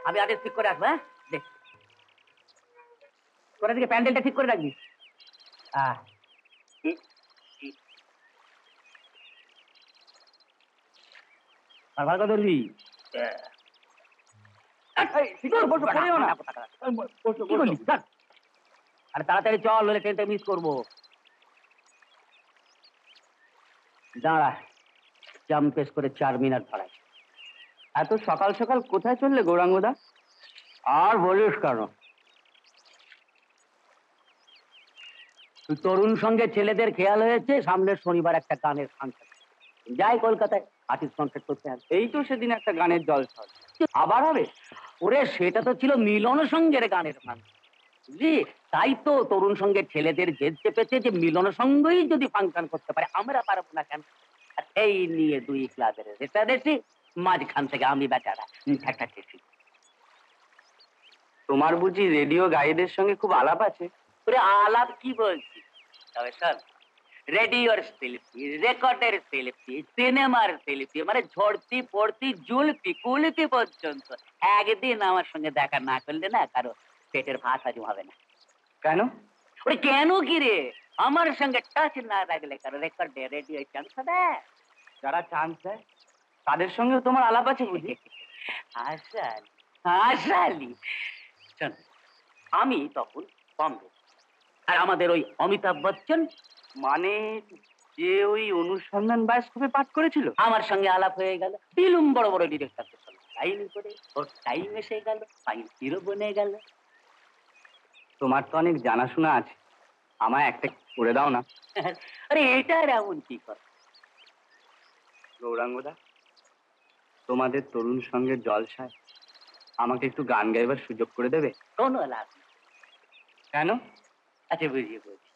আমি আগে ঠিক করে আসবো। হ্যাঁ, দেখ তোরা দিকে প্যান্ডেলটা ঠিক করে রাখবি। আর ভালো করে ধরবি। আরে তাড়াতাড়ি চল, নইলে ট্রেনটা মিস করবো। দাঁড়া, জাম্প পেস করে 4 মিনিট ধরাই। এত সকাল সকাল কোথায় চললে গৌরাঙ্গদা? আর বলিস কেন, তরুণ সঙ্গে ছেলেদের খেয়াল হয়েছে সামনের শনিবার একটা গানের ফাংশন, যাই কলকাতায় আর্টিস্ট কনসার্ট করতে হবে। এই তো সেদিন একটা গানের জলসা আবার হবে। ওরে সেটা তো ছিল মিলন সঙ্গের গানের ফাংশন, বুঝলি? তাই তো তরুণ সঙ্গের ছেলেদের জেদ চেপেছে যে মিলন সঙ্গই যদি ফাংশন করতে পারে আমরা পারবো না কেন। আর এই নিয়ে 2 ক্লাবের রেটারেটি, মাঝখান থেকে আমি বেচারা ঠেকাচ্ছি। তোমার বুঝি রেডিও গাইডের সঙ্গে খুব আলাপ আছে? ওরে আলাপ কি বলছি, তবে শোন, রেডিওর শিল্পী, রেকর্ডের শিল্পী, সিনেমার শিল্পী, মানে ঝড়তি পড়তি জুলপি কুলপি পর্যন্ত একদিন আমার সঙ্গে দেখা না করলে না কারো পেটের ভাত হজম হবে না। কেন? ওরে কেন কি রে, আমার সঙ্গে টাচ না রাখলে কারো রেকর্ডে রেডিও চান্স হবে? যারা চান্স দেয় তাদের সঙ্গেও তোমার আলাপ আছে বুঝি? আসালি আসালি, শোন, আমি তখন বম্বে, আর আমাদের ওই অমিতাভ বচ্চন, মানে যে ওই অনুসন্ধান বায়োস্কোপে পাঠ করেছিল, আমার সঙ্গে আলাপ হয়ে গেল। ফিল্ম বড় বড় ডিরেক্টরদের সঙ্গে লাইন করে ওর টাইম এসে গেল, ফাইন হিরো বনে গেল। তোমার তো অনেক জানাশোনা আছে, আমায় একটা করে দাও না। আরে এটা এমন কি কথা? গৌরাঙ্গদা, তোমাদের তরুণ সঙ্গের জলসায় আমাকে একটু গান গাইবার সুযোগ করে দেবে? কোনো লাভ নেই। কেন? আচ্ছা বুঝিয়ে বলছি।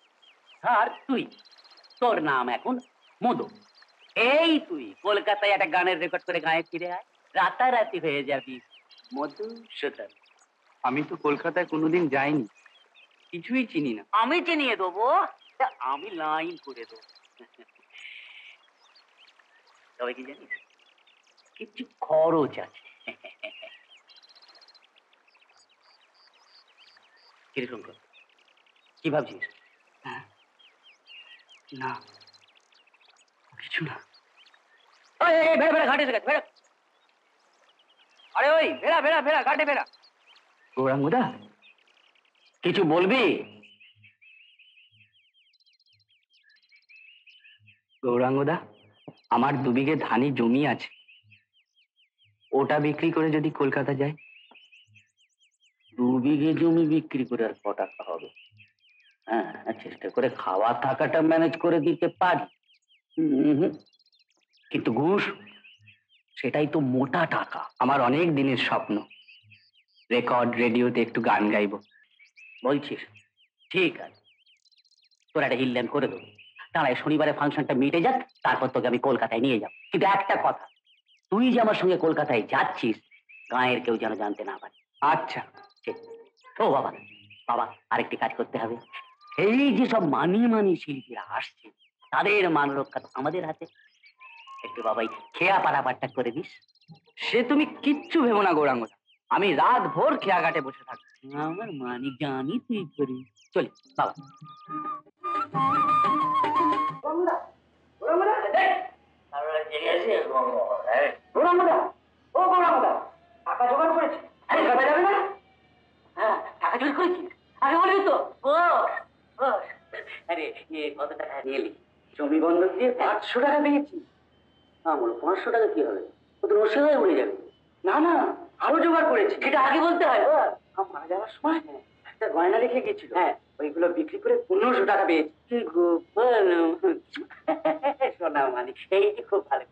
আর তুই, তোর নাম এখন মধু, এই তুই কলকাতায় একটা গানের রেকর্ড করে গায়ে ফিরে আয়, রাতারাতি হয়ে যাবি মধুসূদন। আমি তো কলকাতায় কোনোদিন যাইনি, কিছুই চিনি না। আমি চিনিয়ে দেবো, আমি লাইন করে দেবো। তবে কি জানিস, কিছু খরচ আছে। কিরকম কর, কি ভাবছিস? না কিছু না। ভেড়া ভেড়া ঘাটে গেছে, ভেড়া। আরে ওই ভেড়া ভেড়া ভেড়া ঘাটে ভেড়া। গৌরাঙ্গদা, কিছু বলবি? গৌরাঙ্গদা, আমার 2 বিঘে ধানি জমি আছে, ওটা বিক্রি করে যদি কলকাতা যাই। 2 বিঘে জমি বিক্রি করে আর ক টাকা হবে? হ্যাঁ, চেষ্টা করে খাওয়া থাকাটা ম্যানেজ করে দিতে পারি, কিন্তু ঘুষ, সেটাই তো মোটা টাকা। আমার অনেক দিনের স্বপ্ন, রেকর্ড রেডিওতে একটু গান গাইবো। বলছিস? ঠিক আছে, তোর একটা হিলল্যান্ড করে দেবো। দাঁড়ায় শনিবারে ফাংশনটা মিটে যাক, তারপর তোকে আমি কলকাতায় নিয়ে যাব। কিন্তু একটা কথা, তুই যে আমার সঙ্গে কলকাতায় যাচ্ছিস গাঁয়ের কেউ যেন জানতে না পারে। আচ্ছা। ঠিক। ও বাবা, বাবা আরেকটি কাজ করতে হবে। এই যে সব মানি মানি শিল্পীরা আসছে, তাদের মান রক্ষা তো আমাদের হাতে। একটু বাবাই খেয়া পারাপারটা করে দিস। সে তুমি কিচ্ছু ভেবো না গৌরাঙ্গদা, আমি রাত ভোর খেয়া ঘাটে বসে থাকবো। আমার মানি জানি তুই করি। চলি বাবা। টাকা জোগাড় করেছি। আরে কথা যাবে না? হ্যাঁ, টাকা জোগাড় করেছি। আরে বলবি তো? আরে কত টাকা নিয়ে এলি? জমি বন্ধক দিয়ে 500 টাকা পেয়েছি। আমার 500 টাকা কি হবে? ও তো রসে হয়ে উড়ে যাবে। না না, আরো জোগাড় করেছি। সেটা আগে বলতে হয়। মারা যাওয়ার সময় একটা গয়না রেখে গেছিল, হ্যাঁ, ওইগুলো বিক্রি করে 1500 টাকা পেয়েছি। কি গোপাল সোনা মানে, এই খুব ভালো।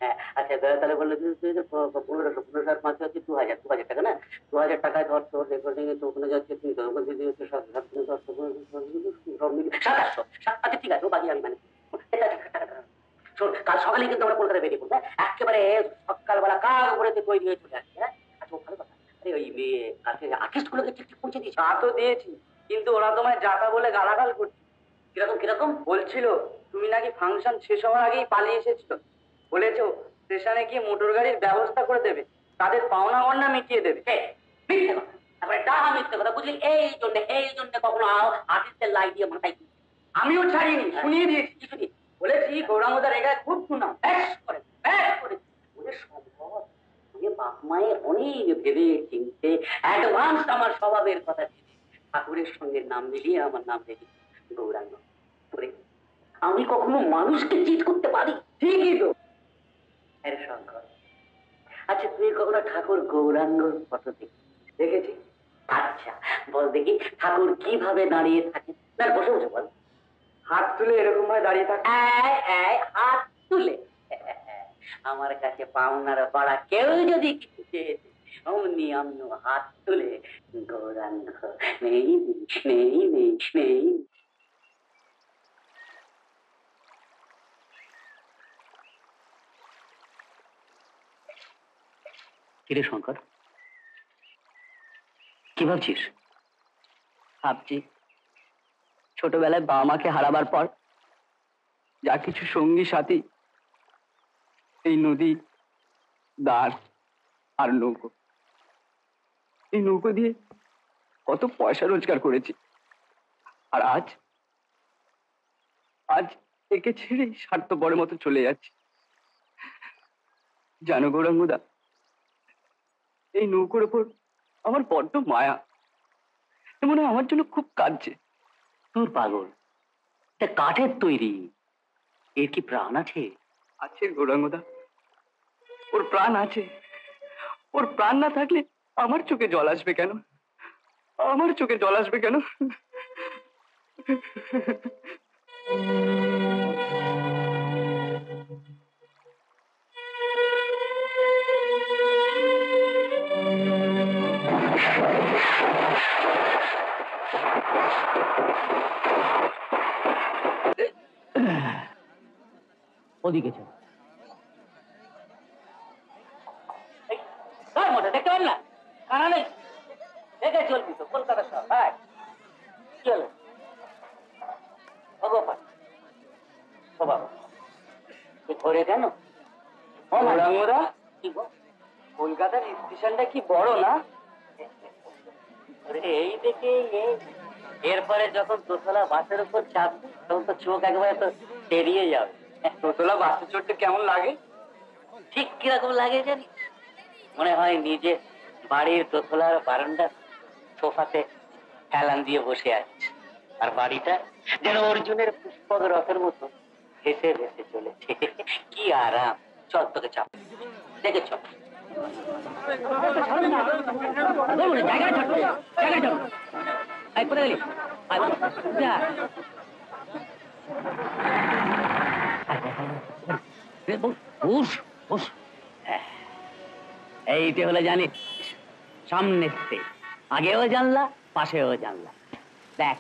হ্যাঁ, আচ্ছা তাহলে বললো 1500 আর 5 হচ্ছে 2000 টাকা না? 2000 টাকায় ধর তোর রেকর্ডিং এ তো ওখানে যাচ্ছে 300, ওখানে যদি হচ্ছে 700। আচ্ছা ঠিক আছে, ও বাকি আমি মানে শোন, কাল সকালে কিন্তু আমরা কলকাতা বেরিয়ে পড়বো। একেবারে সকালবেলা কাজ করে তৈরি হয়ে চলে আসছে। হ্যাঁ, আচ্ছা ভালো কথা। আরে ওই কালকে আর্টিস্ট গুলোকে ঠিক ঠিক পৌঁছে দিয়েছি। তা তো দিয়েছি, কিন্তু ওরা তোমায় যাতা বলে গালাগাল করছে। কিরকম কিরকম? বলছিল তুমি নাকি ফাংশন শেষ হওয়ার আগেই পালিয়ে এসেছিল। বলেছো স্টেশনে গিয়ে মোটর গাড়ির ব্যবস্থা করে দেবে, তাদের পাওনা গন্ডা মিটিয়ে দেবে। মিথ্যে কথা, তারপরে ডাহা মিথ্যে কথা, বুঝলি? এই জন্য কখনো আর্টিস্টের লাই দিয়ে মাথায় তুলছি। আমিও ছাড়িনি, শুনিয়ে দিয়েছি কিছুদিন। বলেছি গৌরাঙ্গদার এগায় খুব সুনাম, ব্যাস করে ওদের সম্ভব। ওদের বাপ মায়ের অনেক ভেবে চিনতে অ্যাডভান্স আমার স্বভাবের কথা জেনে ঠাকুরের সঙ্গে নাম মিলিয়ে আমার নাম রেখেছি গৌরাঙ্গ। করে আমি কখনো মানুষকে চিট করতে পারি? ঠিকই তো। আরে শঙ্কর, আচ্ছা তুই কখনো ঠাকুর গৌরাঙ্গর ফটো দেখেছি? আচ্ছা বল দেখি ঠাকুর কিভাবে দাঁড়িয়ে থাকে। না বসে বসে বল। হাত তুলে এরকম ভাবে দাঁড়িয়ে থাকে। হাত তুলে। আমার কাছে পাওনার পাড়া কেউ যদি কিছু চেয়েছে অমনি অন্য হাত তুলে গৌরাঙ্গ নেই নেই নেই নেই। কিরে শঙ্কর, কি ভাবছিস? ভাবছি ছোটবেলায় বাবা মাকে হারাবার পর যা কিছু সঙ্গী সাথী, এই নদী, দাঁড় আর নৌকো, এই নৌকো দিয়ে কত পয়সা রোজগার করেছি। আর আজ আজ একে ছেড়ে স্বার্থপরের মতো চলে যাচ্ছি। জানো গৌরাঙ্গদা, এই নৌকোর ওপর আমার বড্ড মায়া। মনে হয় আমার জন্য খুব কাঁদছে। তোর পাগল, এটা কাঠের তৈরি, এর কি প্রাণ আছে? আছে গৌরাঙ্গদা, ওর প্রাণ আছে। ওর প্রাণ না থাকলে আমার চোখে জল আসবে কেন? আমার চোখে জল আসবে কেন? ওদিকে চল। দেখতে পান না, কানা নেই, দেখে চলবি তো কলকাতা শহর। ভাই চল। ও গোপাল, ও বাবা, ঘরে কেন? গৌরাঙ্গদা, কি গো? কলকাতার স্টেশনটা কি বড় না? এই দেখে এরপরে যখন দোতলা বাসের উপর চাপবি তখন তো চোখ একেবারে তো বেরিয়ে যাবে। দোতলা বাসে চড়তে কেমন লাগে? ঠিক কিরকম লাগে জানি, মনে হয় নিজে বাড়ির দোতলার বারান্দার সোফাতে হেলান দিয়ে বসে আছিস, আর বাড়িটা যেন অর্জুনের পুষ্পক রথের মতো ভেসে ভেসে চলেছে। কি আরাম। চল তোকে চাপ দেখে চল। এইটা হলে জানিস সামনে আগেও জানলা পাশেও জানলা। দেখ